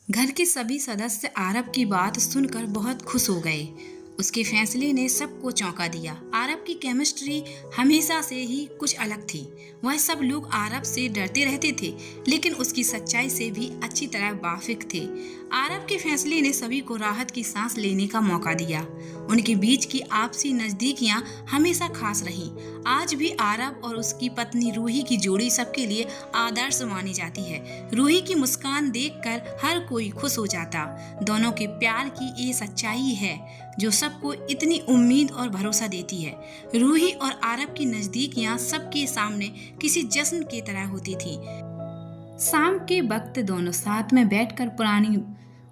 घर के सभी सदस्य आरव की बात सुनकर बहुत खुश हो गए। उसके फैसले ने सबको चौंका दिया। आरव की केमिस्ट्री हमेशा से ही कुछ अलग थी। वह सब लोग आरव से डरते रहते थे, लेकिन उसकी सच्चाई से भी अच्छी तरह वाकिफ थे। आरव के फैसले ने सभी को राहत की सांस लेने का मौका दिया। उनके बीच की आपसी नजदीकियां हमेशा खास रहीं। आज भी आरव और उसकी पत्नी रूही की जोड़ी सबके लिए आदर्श मानी जाती है। रूही की मुस्कान देखकर हर कोई खुश हो जाता। दोनों के प्यार की ये सच्चाई है जो सबको इतनी उम्मीद और भरोसा देती है। रूही और आरव की नजदीकियां सबके सामने किसी जश्न की तरह होती थी। शाम के वक्त दोनों साथ में बैठकर पुरानी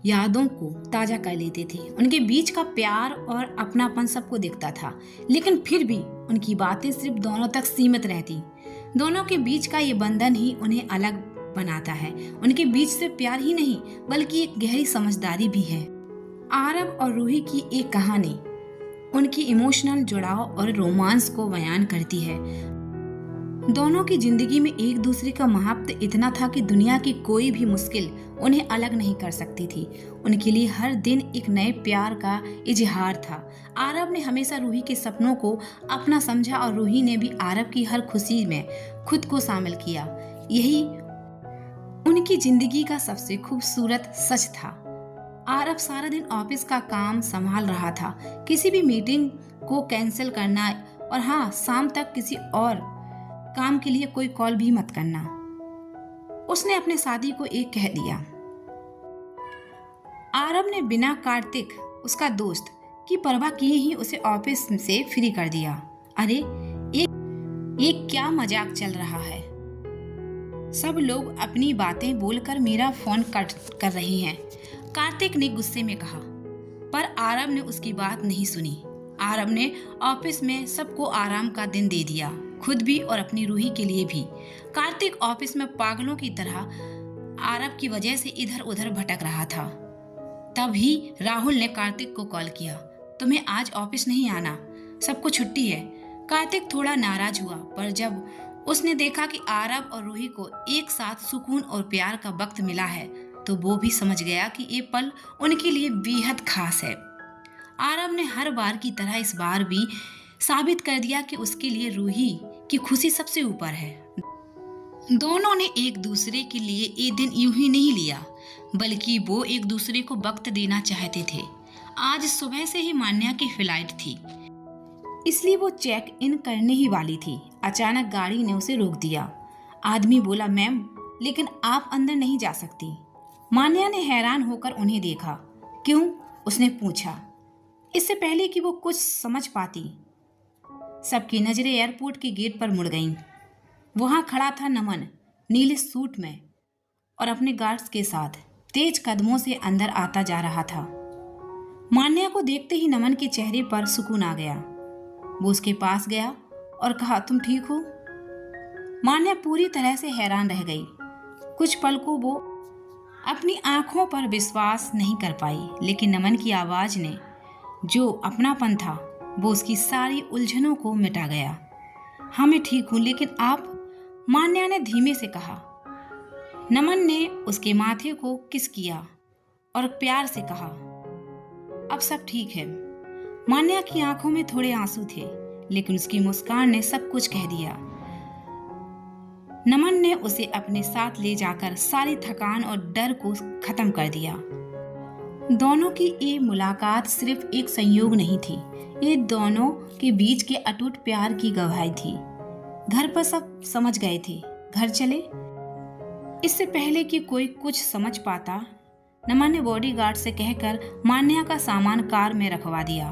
यादों को ताजा कर लेते थे। उनके बीच का प्यार और अपनापन सबको दिखता था, लेकिन फिर भी उनकी बातें सिर्फ दोनों तक सीमित रहती। दोनों के बीच का ये बंधन ही उन्हें अलग बनाता है। उनके बीच से प्यार ही नहीं, बल्कि एक गहरी समझदारी भी है। आरव और रूही की एक कहानी उनकी इमोशनल जुड़ाव और रोमांस को बयान करती है। दोनों की जिंदगी में एक दूसरे का महत्व इतना था कि दुनिया की कोई भी मुश्किल उन्हें अलग नहीं कर सकती थी। उनके लिए हर दिन एक नए प्यार का इजहार था। आरव ने हमेशा रूही के सपनों को अपना समझा और रूही ने भी आरव की हर खुशी में खुद को शामिल किया। यही उनकी जिंदगी का सबसे खूबसूरत सच था। आरव सारा दिन ऑफिस का काम संभाल रहा था। किसी भी मीटिंग को कैंसिल करना और हाँ, शाम तक किसी और काम के लिए कोई कॉल भी मत करना। उसने अपने साथी को एक कह दिया। आरव ने बिना कार्तिक, उसका दोस्त, की परवाह किए ही उसे ऑफिस से फ्री कर दिया। अरे ये क्या मजाक चल रहा है? सब लोग अपनी बातें बोलकर मेरा फोन कट कर रहे हैं, कार्तिक ने गुस्से में कहा। पर आरव ने उसकी बात नहीं सुनी। आरव ने ऑफिस में सबको आराम का दिन दे दिया, खुद भी और अपनी रूही के लिए भी। कार्तिक ऑफिस में पागलों की तरह आरव की वजह से इधर उधर भटक रहा था। तभी राहुल ने कार्तिक को कॉल किया। तुम्हें आज ऑफिस नहीं आना, सबको छुट्टी है। कार्तिक थोड़ा नाराज हुआ, पर जब उसने देखा कि आरव और रूही को एक साथ सुकून और प्यार का वक्त मिला है, तो वो भी समझ गया कि ये पल उनके लिए बेहद खास है। आरव ने हर बार की तरह इस बार भी साबित कर दिया कि उसके लिए रूही की खुशी सबसे ऊपर है। दोनों ने एक दूसरे के लिए ये दिन यूं ही नहीं लिया, बल्कि वो एक दूसरे को वक्त देना चाहते थे। आज सुबह से ही मान्या की फ्लाइट थी, इसलिए वो चेक इन करने ही वाली थी। अचानक गाड़ी ने उसे रोक दिया। आदमी बोला, मैम, लेकिन आप अंदर नहीं जा सकती। मान्या ने हैरान होकर उन्हें देखा। क्यों? उसने पूछा, इससे पहले कि वो कुछ समझ पाती। सबकी नजरें एयरपोर्ट के गेट पर मुड़ गईं। वहां खड़ा था नमन, नीले सूट में और अपने गार्ड्स के साथ तेज कदमों से अंदर आता जा रहा था। मान्या को देखते ही नमन के चेहरे पर सुकून आ गया। वो उसके पास गया और कहा, तुम ठीक हो? मान्या पूरी तरह से हैरान रह गई। कुछ पल को वो अपनी आंखों पर विश्वास नहीं कर पाई, लेकिन नमन की आवाज ने जो अपनापन था वो उसकी सारी उलझनों को मिटा गया। हाँ, मैं ठीक हूं, लेकिन आप? मान्या ने धीमे से कहा। नमन ने उसके माथे को किस किया और प्यार से कहा, अब सब ठीक है। मान्या की आंखों में थोड़े आंसू थे, लेकिन उसकी मुस्कान ने सब कुछ कह दिया। नमन ने उसे अपने साथ ले जाकर सारी थकान और डर को खत्म कर दिया। दोनों की ये मुलाकात सिर्फ एक संयोग नहीं थी, ये दोनों के बीच के अटूट प्यार की गवाही थी। घर पर सब समझ गए थे। घर चले, इससे पहले कि कोई कुछ समझ पाता, नमन ने बॉडीगार्ड से कहकर मान्या का सामान कार में रखवा दिया।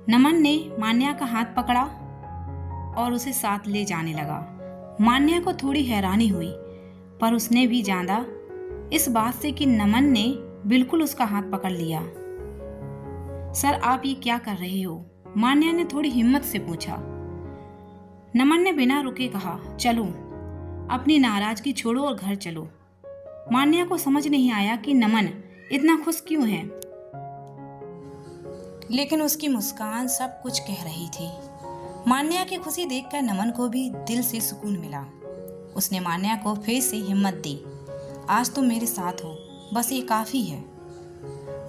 नमन ने मान्या का हाथ पकड़ा और उसे साथ ले जाने लगा। मान्या को थोड़ी हैरानी हुई, पर उसने भी जाना इस बात से कि नमन ने बिल्कुल उसका हाथ पकड़ लिया। सर, आप ये क्या कर रहे हो? मान्या ने थोड़ी हिम्मत से पूछा। नमन ने बिना रुके कहा, चलो, अपनी नाराजगी छोड़ो और घर चलो। मान्या को समझ नहीं आया कि नमन इतना खुश क्यों है, लेकिन उसकी मुस्कान सब कुछ कह रही थी। मान्या की खुशी देखकर नमन को भी दिल से सुकून मिला। उसने मान्या को फिर से हिम्मत दी। आज तुम मेरे साथ हो, बस ये काफ़ी है।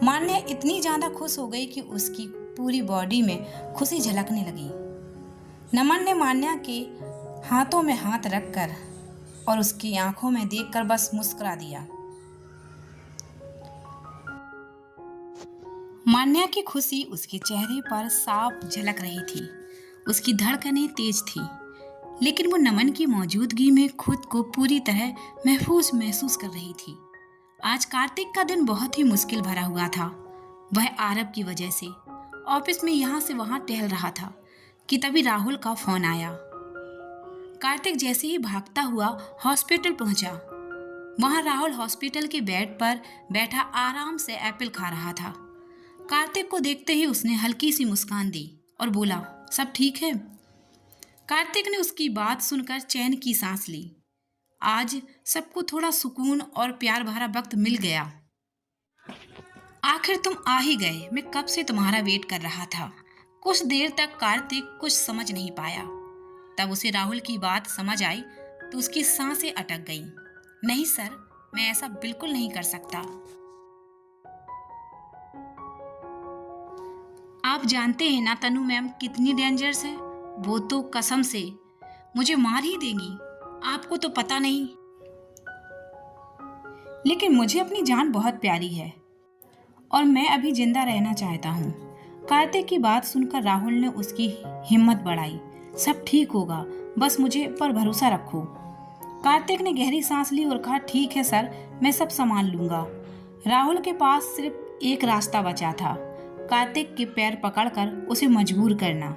मान्या इतनी ज़्यादा खुश हो गई कि उसकी पूरी बॉडी में खुशी झलकने लगी। नमन ने मान्या के हाथों में हाथ रखकर और उसकी आंखों में देखकर बस मुस्कुरा दिया। मान्या की खुशी उसके चेहरे पर साफ झलक रही थी। उसकी धड़कनें तेज थी, लेकिन वो नमन की मौजूदगी में खुद को पूरी तरह महसूस कर रही थी। आज कार्तिक का दिन बहुत ही मुश्किल भरा हुआ था। वह आरव की वजह से ऑफिस में यहाँ से वहाँ टहल रहा था कि तभी राहुल का फोन आया। कार्तिक जैसे ही भागता हुआ हॉस्पिटल पहुंचा, वहाँ राहुल हॉस्पिटल के बेड पर बैठा आराम से एप्पल खा रहा था। कार्तिक को देखते ही उसने हल्की सी मुस्कान दी और बोला, सब ठीक है? कार्तिक ने उसकी बात सुनकर चैन की सांस ली। आज सबको थोड़ा सुकून और प्यार भरा वक्त मिल गया। आखिर तुम आ ही गए। मैं कब से तुम्हारा वेट कर रहा था। कुछ देर तक कार्तिक कुछ समझ नहीं पाया। तब उसे राहुल की बात समझ आई तो उसकी सांसें अटक गईं। नहीं सर, मैं ऐसा बिल्कुल नहीं कर सकता। आप जानते हैं ना तनु मैम कितनी डेंजरस है। वो तो कसम से मुझे मार ही देंगी। आपको तो पता नहीं, लेकिन मुझे अपनी जान बहुत प्यारी है और मैं अभी जिंदा रहना चाहता हूँ। कार्तिक की बात सुनकर राहुल ने उसकी हिम्मत बढ़ाई। सब ठीक होगा, बस मुझे पर भरोसा रखो। कार्तिक ने गहरी सांस ली और कहा, ठीक है सर, मैं सब संभाल लूंगा। राहुल के पास सिर्फ एक रास्ता बचा था, कार्तिक के पैर पकड़कर उसे मजबूर करना।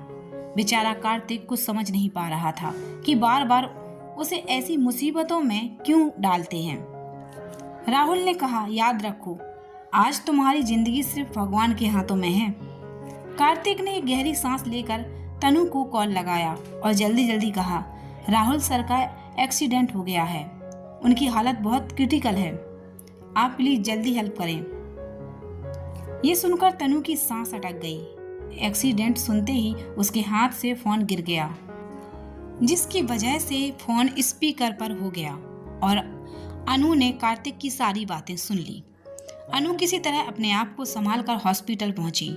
बेचारा कार्तिक कुछ समझ नहीं पा रहा था कि बार बार उसे ऐसी मुसीबतों में क्यों डालते हैं। राहुल ने कहा, याद रखो, आज तुम्हारी जिंदगी सिर्फ भगवान के हाथों में है। कार्तिक ने एक गहरी सांस लेकर तनु को कॉल लगाया और जल्दी जल्दी कहा, राहुल सर का एक्सीडेंट हो गया है, उनकी हालत बहुत क्रिटिकल है, आप प्लीज जल्दी हेल्प करें। ये सुनकर तनु की सांस अटक गई। एक्सीडेंट सुनते ही उसके हाथ से फोन गिर गया, जिसकी वजह से फोन स्पीकर पर हो गया और अनु ने कार्तिक की सारी बातें सुन ली। अनु किसी तरह अपने आप को संभालकर हॉस्पिटल पहुंची।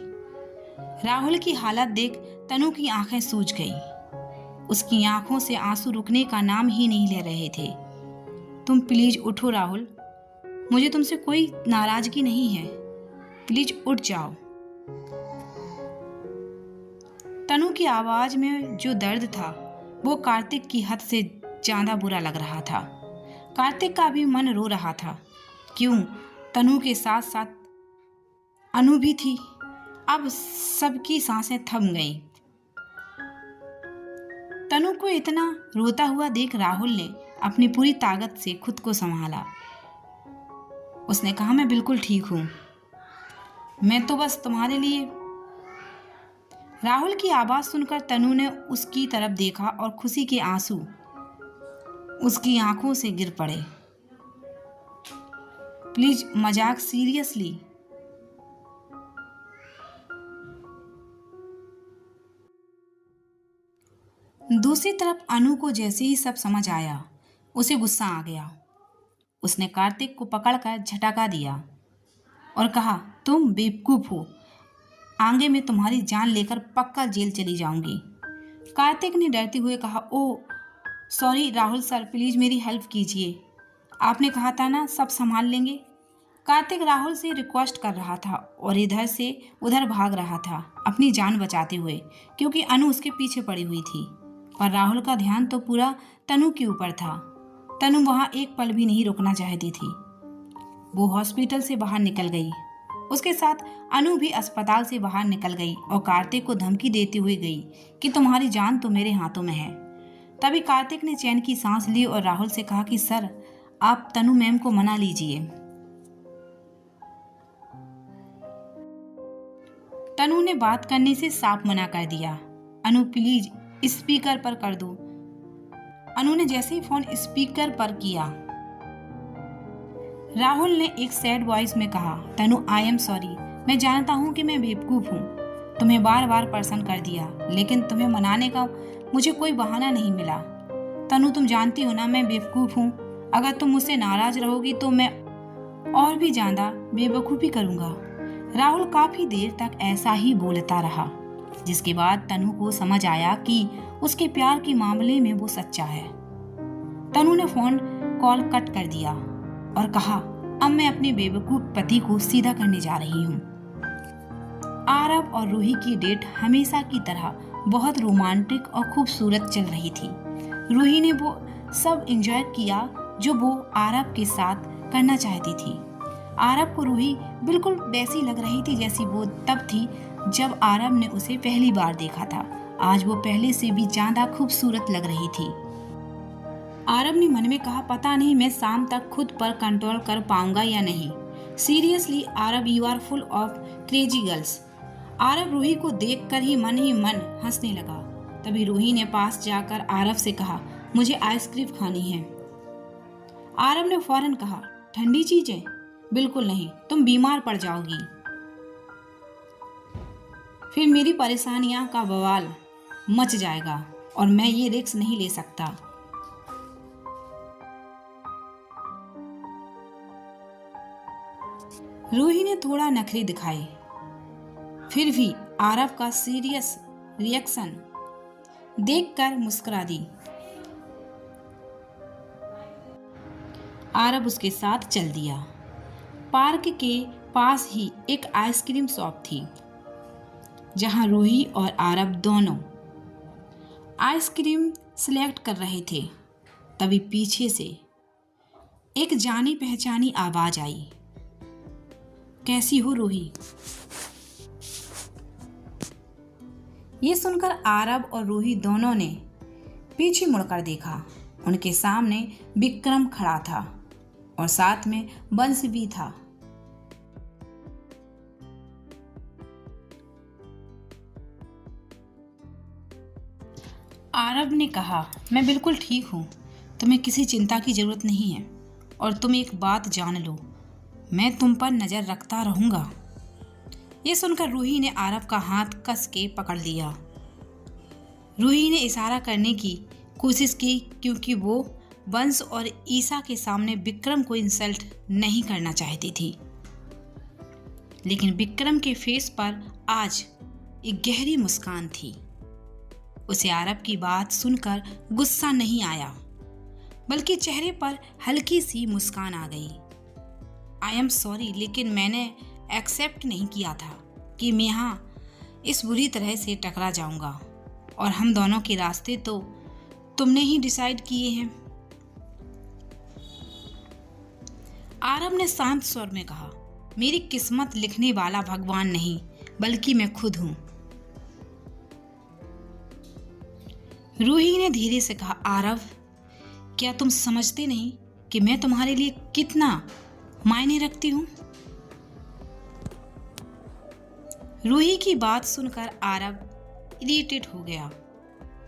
राहुल की हालत देख तनु की आंखें सूज गई। उसकी आंखों से आंसू रुकने का नाम ही नहीं ले रहे थे। तुम प्लीज उठो राहुल, मुझे तुमसे कोई नाराजगी नहीं है, प्लीज उठ जाओ। तनु की आवाज में जो दर्द था वो कार्तिक की हद से ज्यादा बुरा लग रहा था। कार्तिक का भी मन रो रहा था। क्यों, तनु के साथ साथ अनु भी थी। अब सबकी सांसें थम गईं। तनु को इतना रोता हुआ देख राहुल ने अपनी पूरी ताकत से खुद को संभाला। उसने कहा, मैं बिल्कुल ठीक हूं, मैं तो बस तुम्हारे लिए। राहुल की आवाज सुनकर तनु ने उसकी तरफ देखा और खुशी के आंसू उसकी आंखों से गिर पड़े। प्लीज मजाक सीरियसली। दूसरी तरफ अनु को जैसे ही सब समझ आया, उसे गुस्सा आ गया। उसने कार्तिक को पकड़कर झटका दिया और कहा, तुम बेवकूफ हो, आगे मैं तुम्हारी जान लेकर पक्का जेल चली जाऊंगी। कार्तिक ने डरते हुए कहा, oh sorry Rahul sir, please मेरी हेल्प कीजिए, आपने कहा था ना सब संभाल लेंगे। कार्तिक राहुल से रिक्वेस्ट कर रहा था और इधर से उधर भाग रहा था अपनी जान बचाते हुए, क्योंकि अनु उसके पीछे पड़ी हुई थी। पर राहुल का ध्यान तो पूरा तनु के ऊपर था। तनु वहां एक पल भी नहीं रुकना चाहती थी। वो हॉस्पिटल से बाहर निकल गई। उसके साथ अनु भी अस्पताल से बाहर निकल गई और कार्तिक को धमकी देती हुई गई कि तुम्हारी जान तो मेरे हाथों में है। तभी कार्तिक ने चैन की सांस ली और राहुल से कहा कि सर, आप तनु मैम को मना लीजिए। तनु ने बात करने से साफ मना कर दिया। अनु प्लीज स्पीकर पर कर दो। अनु ने जैसे ही फोन स्पीकर पर किया, राहुल ने एक सैड वॉइस में कहा, तनु आई एम सॉरी, मैं जानता हूँ कि मैं बेवकूफ़ हूँ, तुम्हें बार बार परेशान कर दिया, लेकिन तुम्हें मनाने का मुझे कोई बहाना नहीं मिला। तनु तुम जानती हो ना मैं बेवकूफ़ हूँ, अगर तुम मुझसे नाराज़ रहोगी तो मैं और भी ज़्यादा बेवकूफ़ी करूँगा। राहुल काफ़ी देर तक ऐसा ही बोलता रहा, जिसके बाद तनु को समझ आया कि उसके प्यार के मामले में वो सच्चा है। तनु ने फोन कॉल कट कर दिया और कहा, अब मैं अपने बेवकूफ पति को सीधा करने जा रही हूँ। आरव और रूही की डेट हमेशा की तरह बहुत रोमांटिक और खूबसूरत चल रही थी। रूही ने वो सब एंजॉय किया जो वो आरव के साथ करना चाहती थी। आरव को रूही बिल्कुल वैसी लग रही थी जैसी वो तब थी जब आरव ने उसे पहली बार देखा था। आज वो पहले से भी ज्यादा खूबसूरत लग रही थी। आरव ने मन में कहा, पता नहीं मैं शाम तक खुद पर कंट्रोल कर पाऊंगा या नहीं। Seriously Aarav, you are full of crazy girls. Aarav Ruhi को देखकर ही मन हंसने लगा। तभी रूही ने पास जाकर आरव से कहा, मुझे आइसक्रीम खानी है। आरव ने फौरन कहा, ठंडी चीजें? बिल्कुल नहीं, तुम बीमार पड़ जाओगी, फिर मेरी परेशानियां का बवाल मच जाएगा और मैं ये रिस्क नहीं ले सकता। रूही ने थोड़ा नखरे दिखाए, फिर भी आरव का सीरियस रिएक्शन देखकर मुस्कुरा दी। आरव उसके साथ चल दिया। पार्क के पास ही एक आइसक्रीम शॉप थी, जहां रूही और आरव दोनों आइसक्रीम सिलेक्ट कर रहे थे। तभी पीछे से एक जानी पहचानी आवाज आई, कैसी हो रूही? ये सुनकर आरव और रूही दोनों ने पीछे मुड़कर देखा। उनके सामने विक्रम खड़ा था और साथ में बंस भी था। आरव ने कहा, मैं बिल्कुल ठीक हूँ, तुम्हें किसी चिंता की जरूरत नहीं है। और तुम एक बात जान लो, मैं तुम पर नजर रखता रहूंगा। ये सुनकर रूही ने आरव का हाथ कस के पकड़ लिया। रूही ने इशारा करने की कोशिश की क्योंकि वो बंस और ईसा के सामने विक्रम को इंसल्ट नहीं करना चाहती थी। लेकिन विक्रम के फेस पर आज एक गहरी मुस्कान थी। उसे आरव की बात सुनकर गुस्सा नहीं आया, बल्कि चेहरे पर हल्की सी मुस्कान आ गई। आई एम सॉरी, लेकिन मैंने एक्सेप्ट नहीं किया था कि मैं यहाँ इस बुरी तरह से टकरा जाऊंगा और हम दोनों के रास्ते तो तुमने ही डिसाइड किए हैं। आरव ने शांत स्वर में कहा, मेरी किस्मत लिखने वाला भगवान नहीं, बल्कि मैं खुद हूं। रूही ने धीरे से कहा, आरव, क्या तुम समझते नहीं कि मैं तुम्हारे लिए कितना मायने रखती हूं? रूही की बात सुनकर आरव इरिटेट हो गया।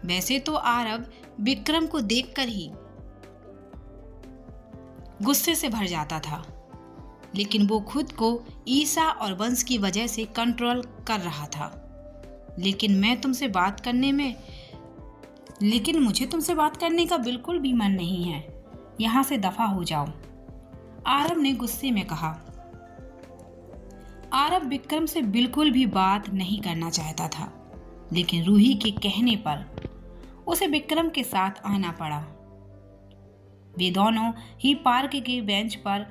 वैसे तो आरव विक्रम को देखकर ही गुस्से से भर जाता था, लेकिन वो खुद को ईसा और वंश की वजह से कंट्रोल कर रहा था। लेकिन मुझे तुमसे बात करने का बिल्कुल भी मन नहीं है। यहाँ से दफा हो जाओ, आरव ने गुस्से में कहा। आरव विक्रम से बिल्कुल भी बात नहीं करना चाहता था, लेकिन रूही के कहने पर उसे विक्रम के साथ आना पड़ा। वे दोनों ही पार्क के बेंच पर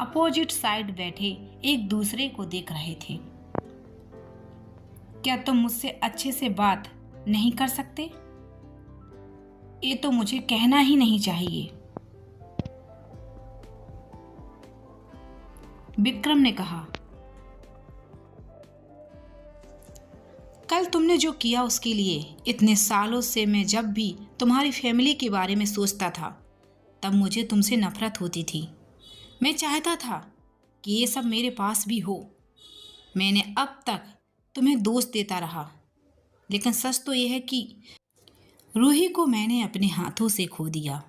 अपोजिट साइड बैठे एक दूसरे को देख रहे थे। क्या तुम मुझसे अच्छे से बात नहीं कर सकते? ये तो मुझे कहना ही नहीं चाहिए, विक्रम ने कहा। कल तुमने जो किया उसके लिए इतने सालों से मैं जब भी तुम्हारी फैमिली के बारे में सोचता था, तब मुझे तुमसे नफरत होती थी। मैं चाहता था कि ये सब मेरे पास भी हो। मैंने अब तक तुम्हें दोष देता रहा, लेकिन सच तो यह है कि रूही को मैंने अपने हाथों से खो दिया।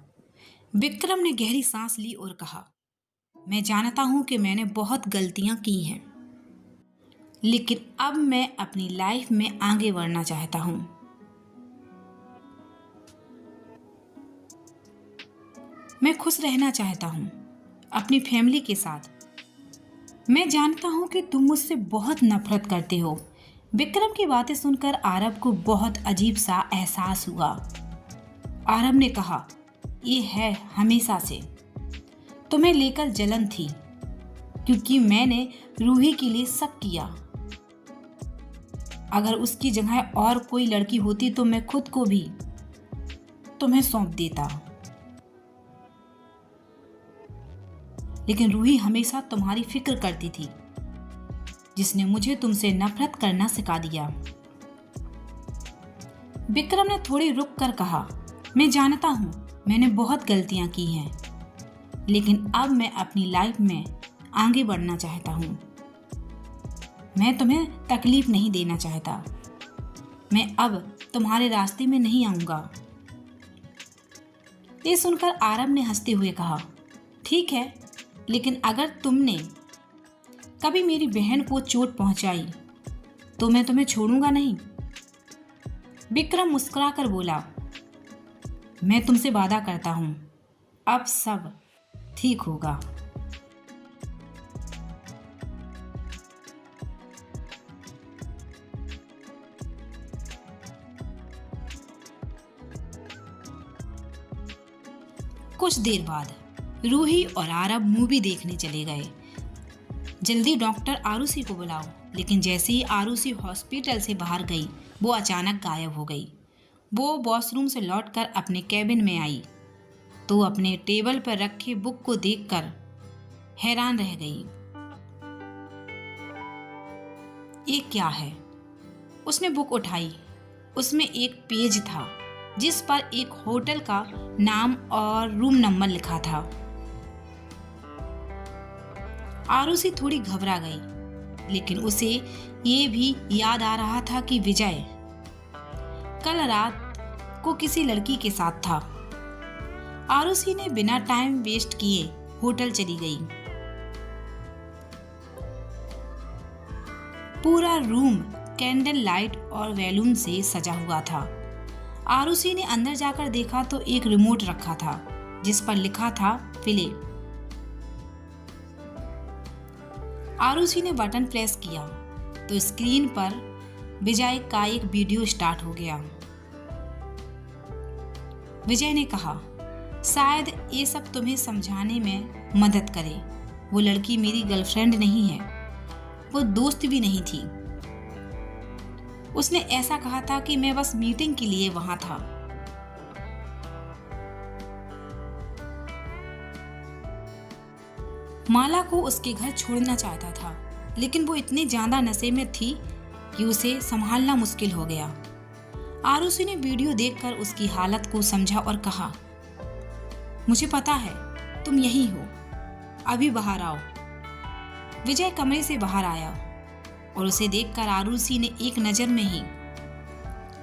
विक्रम ने गहरी सांस ली और कहा, मैं जानता हूं कि मैंने बहुत गलतियां की हैं, लेकिन अब मैं अपनी लाइफ में आगे बढ़ना चाहता हूं। मैं खुश रहना चाहता हूं अपनी फैमिली के साथ, मैं जानता हूँ कि तुम मुझसे बहुत नफरत करते हो। विक्रम की बातें सुनकर आरब को बहुत अजीब सा एहसास हुआ। आरब ने कहा, ये है हमेशा से तुम्हें लेकर जलन थी, क्योंकि मैंने रूही के लिए सब किया। अगर उसकी जगह और कोई लड़की होती तो मैं खुद को भी तुम्हें सौंप देता, लेकिन रूही हमेशा तुम्हारी फिक्र करती थी, जिसने मुझे तुमसे नफरत करना सिखा दिया। विक्रम ने थोड़ी रुक कर कहा, मैं जानता हूं मैंने बहुत गलतियां की हैं, लेकिन अब मैं अपनी लाइफ में आगे बढ़ना चाहता हूं। मैं तुम्हें तकलीफ नहीं देना चाहता। मैं अब तुम्हारे रास्ते में नहीं आऊंगा। ये सुनकर आरब ने हंसते हुए कहा, ठीक है, लेकिन अगर तुमने कभी मेरी बहन को चोट पहुंचाई तो मैं तुम्हें छोड़ूंगा नहीं। विक्रम मुस्कुराकर बोला, मैं तुमसे वादा करता हूं, अब सब ठीक होगा। कुछ देर बाद रूही और आरब मूवी देखने चले गए। जल्दी डॉक्टर आरुषि को बुलाओ। लेकिन जैसे ही आरुषि हॉस्पिटल से बाहर गई, वो अचानक गायब हो गई। वो वॉशरूम से लौटकर अपने कैबिन में आई तो अपने टेबल पर रखे बुक को देखकर हैरान रह गई। ये क्या है? उसने बुक उठाई। उसमें एक पेज था जिस पर एक होटल का नाम और रूम नंबर लिखा था। आरुषि थोड़ी घबरा गई, लेकिन उसे ये भी याद आ रहा था कि विजय कल रात को किसी लड़की के साथ था। आरुषि ने बिना टाइम वेस्ट किए होटल चली गई। पूरा रूम कैंडल लाइट और बैलून से सजा हुआ था। आरुषि ने अंदर जाकर देखा तो एक रिमोट रखा था जिस पर लिखा था प्ले। आरुषि ने बटन प्रेस किया तो स्क्रीन पर विजय का एक वीडियो स्टार्ट हो गया। विजय ने कहा, शायद ये सब तुम्हें समझाने में मदद करे। वो लड़की मेरी गर्लफ्रेंड नहीं है, वो दोस्त भी नहीं थी। उसने ऐसा कहा था कि मैं बस मीटिंग के लिए वहां था। माला को उसके घर छोड़ना चाहता था, लेकिन वो इतनी ज्यादा नशे में थी कि उसे संभालना मुश्किल हो गया। आरुषि ने वीडियो देखकर उसकी हालत को समझा और कहा, मुझे पता है तुम यहीं हो, अभी बाहर आओ। विजय कमरे से बाहर आया और उसे देखकर आरुषि ने एक नजर में ही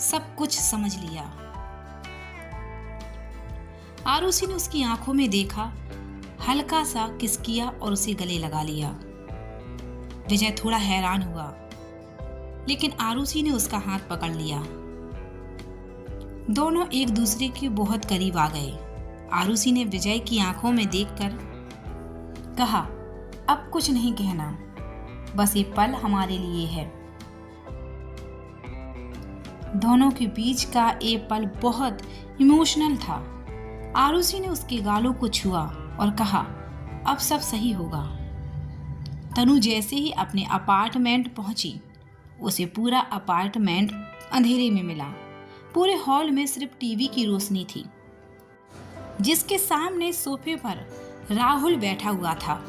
सब कुछ समझ लिया। आरुषि ने उसकी आंखों में देखा, हल्का सा किस किया और उसे गले लगा लिया। विजय थोड़ा हैरान हुआ, लेकिन आरुषि ने उसका हाथ पकड़ लिया। दोनों एक दूसरे के बहुत करीब आ गए। आरुषि ने विजय की आंखों में देखकर कहा, अब कुछ नहीं कहना, बस ये पल हमारे लिए है। दोनों के बीच का ये पल बहुत इमोशनल था। आरुषि ने उसके गालों को छुआ और कहा, अब सब सही होगा। तनु जैसे ही अपने अपार्टमेंट पहुंची, उसे पूरा अपार्टमेंट अंधेरे में मिला। पूरे हॉल में सिर्फ टीवी की रोशनी थी, जिसके सामने सोफे पर राहुल बैठा हुआ था,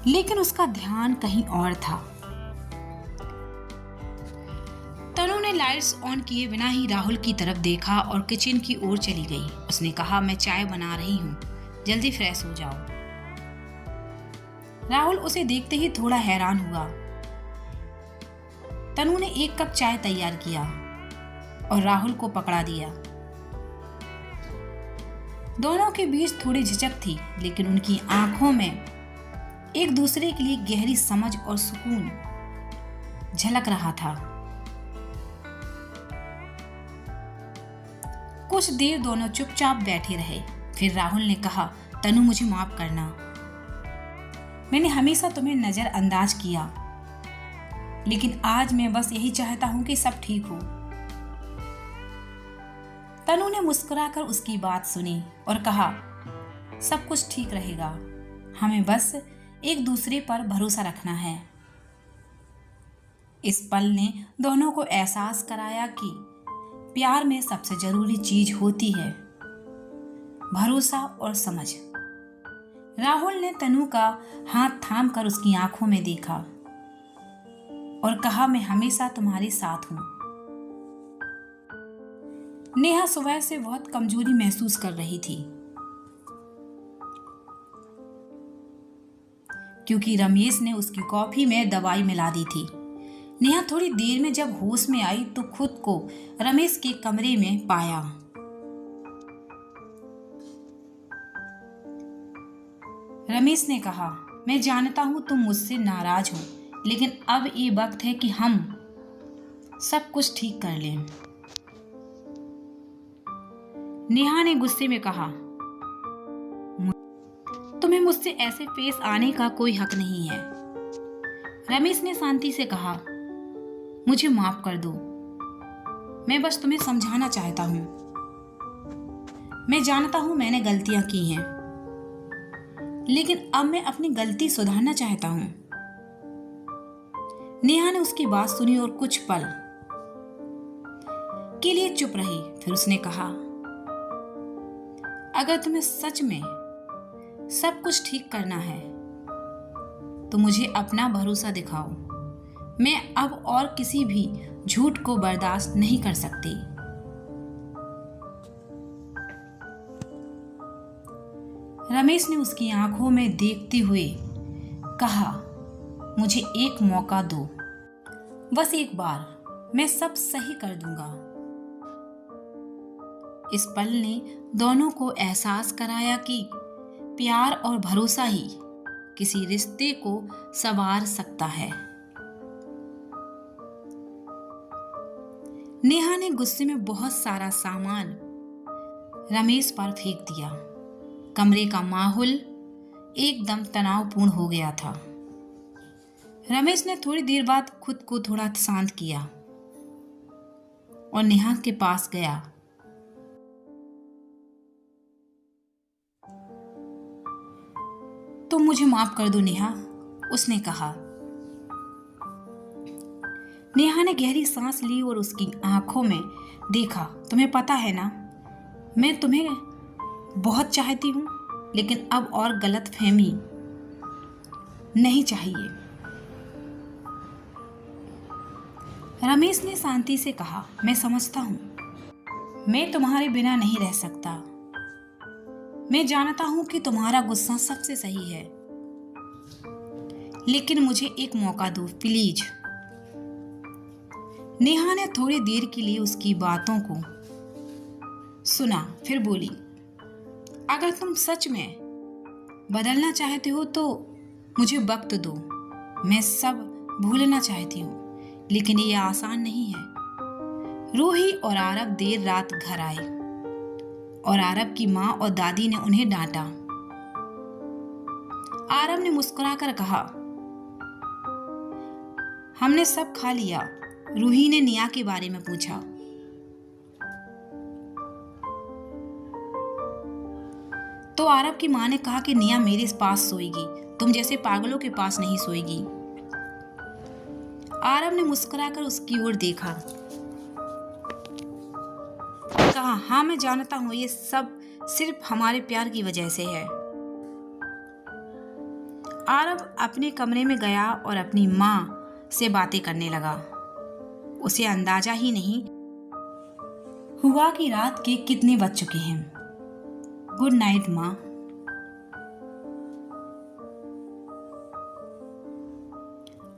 लेकिन उसका ध्यान कहीं और था। तनु ने लाइट्स ऑन किए बिना ही राहुल की तरफ देखा और किचन की ओर चली गई। उसने कहा, मैं चाय बना रही हूँ, जल्दी फ्रेश हो जाओ। राहुल उसे देखते ही थोड़ा हैरान हुआ। तनु ने एक कप चाय तैयार किया और राहुल को पकड़ा दिया। दोनों के बीच थोड़ी झिझक थी, लेकिन उनकी आंखों में एक दूसरे के लिए गहरी समझ और सुकून झलक रहा था। कुछ देर दोनों चुपचाप बैठे रहे। फिर राहुल ने कहा, तनु मुझे माफ करना, मैंने हमेशा तुम्हें नजरअंदाज किया, लेकिन आज मैं बस यही चाहता हूं कि सब ठीक हो। तनु ने मुस्कुराकर उसकी बात सुनी और कहा, सब कुछ ठीक रहेगा, हमें बस एक दूसरे पर भरोसा रखना है। इस पल ने दोनों को एहसास कराया कि प्यार में सबसे जरूरी चीज होती है भरोसा और समझ। राहुल ने तनु का हाथ थाम कर उसकी आंखों में देखा और कहा, मैं हमेशा तुम्हारे साथ हूं। नेहा सुबह से बहुत कमजोरी महसूस कर रही थी, क्योंकि रमेश ने उसकी कॉफी में दवाई मिला दी थी। नेहा थोड़ी देर में जब होश में आई तो खुद को रमेश के कमरे में पाया। रमेश ने कहा, मैं जानता हूं तुम मुझसे नाराज हो, लेकिन अब ये वक्त है कि हम सब कुछ ठीक कर लें। नेहा ने गुस्से में कहा, तुम्हें मुझसे ऐसे पेश आने का कोई हक नहीं है। रमेश ने शांति से कहा, मुझे माफ कर दो, मैं बस तुम्हें समझाना चाहता हूं। मैं जानता हूं मैंने गलतियां की हैं, लेकिन अब मैं अपनी गलती सुधारना चाहता हूं। नेहा ने उसकी बात सुनी और कुछ पल के लिए चुप रही। फिर उसने कहा, अगर तुम्हें सच में सब कुछ ठीक करना है तो मुझे अपना भरोसा दिखाओ। मैं अब और किसी भी झूठ को बर्दाश्त नहीं कर सकती। रमेश ने उसकी आंखों में देखते हुए कहा, मुझे एक मौका दो, बस एक बार, मैं सब सही कर दूंगा। इस पल ने दोनों को एहसास कराया कि प्यार और भरोसा ही किसी रिश्ते को संवार सकता है। नेहा ने गुस्से में बहुत सारा सामान रमेश पर फेंक दिया। कमरे का माहौल एकदम तनावपूर्ण हो गया था। रमेश ने थोड़ी देर बाद खुद को थोड़ा शांत किया और नेहा के पास गया। तो मुझे माफ कर दो नेहा, उसने कहा। नेहा ने गहरी सांस ली और उसकी आंखों में देखा। तुम्हें पता है ना, मैं तुम्हें बहुत चाहती हूं, लेकिन अब और गलतफहमी नहीं चाहिए। रमेश ने शांति से कहा, मैं समझता हूं, मैं तुम्हारे बिना नहीं रह सकता। मैं जानता हूं कि तुम्हारा गुस्सा सबसे सही है, लेकिन मुझे एक मौका दो प्लीज। नेहा ने थोड़ी देर के लिए उसकी बातों को सुना, फिर बोली, अगर तुम सच में बदलना चाहते हो तो मुझे वक्त दो। मैं सब भूलना चाहती हूँ, लेकिन ये आसान नहीं है। रूही और आरब देर रात घर आए और आरब की माँ और दादी ने उन्हें डांटा। आरब ने मुस्कुराकर कहा, हमने सब खा लिया। रूही ने निया के बारे में पूछा। तो आरब की माँ ने कहा कि निया मेरे पास सोएगी, तुम जैसे पागलों के पास नहीं सोएगी। आरब ने मुस्कुराकर उसकी ओर देखा, कहा, हाँ मैं जानता हूं ये सब सिर्फ हमारे प्यार की वजह से है। आरब अपने कमरे में गया और अपनी माँ से बातें करने लगा। उसे अंदाजा ही नहीं हुआ कि रात के कितने बज चुके हैं। गुड नाइट माँ।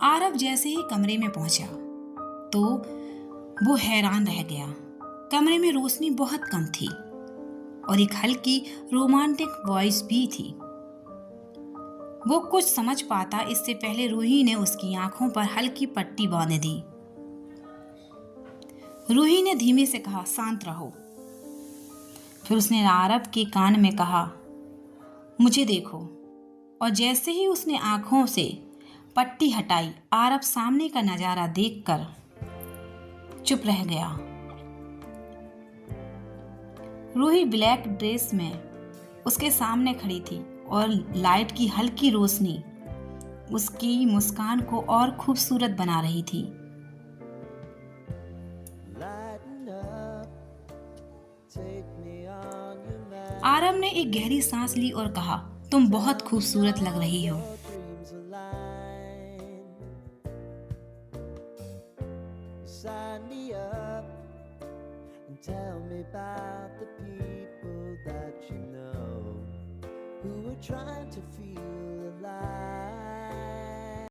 आरब जैसे ही कमरे में पहुंचा तो वो हैरान रह गया। कमरे में रोशनी बहुत कम थी और एक हल्की रोमांटिक वॉइस भी थी। वो कुछ समझ पाता इससे पहले रूही ने उसकी आंखों पर हल्की पट्टी बांध दी। रूही ने धीमे से कहा, शांत रहो। फिर उसने आरब के कान में कहा, मुझे देखो, और जैसे ही उसने आंखों से पट्टी हटाई, आरव सामने का नजारा देखकर चुप रह गया। रूही ब्लैक ड्रेस में उसके सामने खड़ी थी और लाइट की हल्की रोशनी उसकी मुस्कान को और खूबसूरत बना रही थी। आरव ने एक गहरी सांस ली और कहा, तुम बहुत खूबसूरत लग रही हो। Tell me about the people that you know who are trying to feel alive.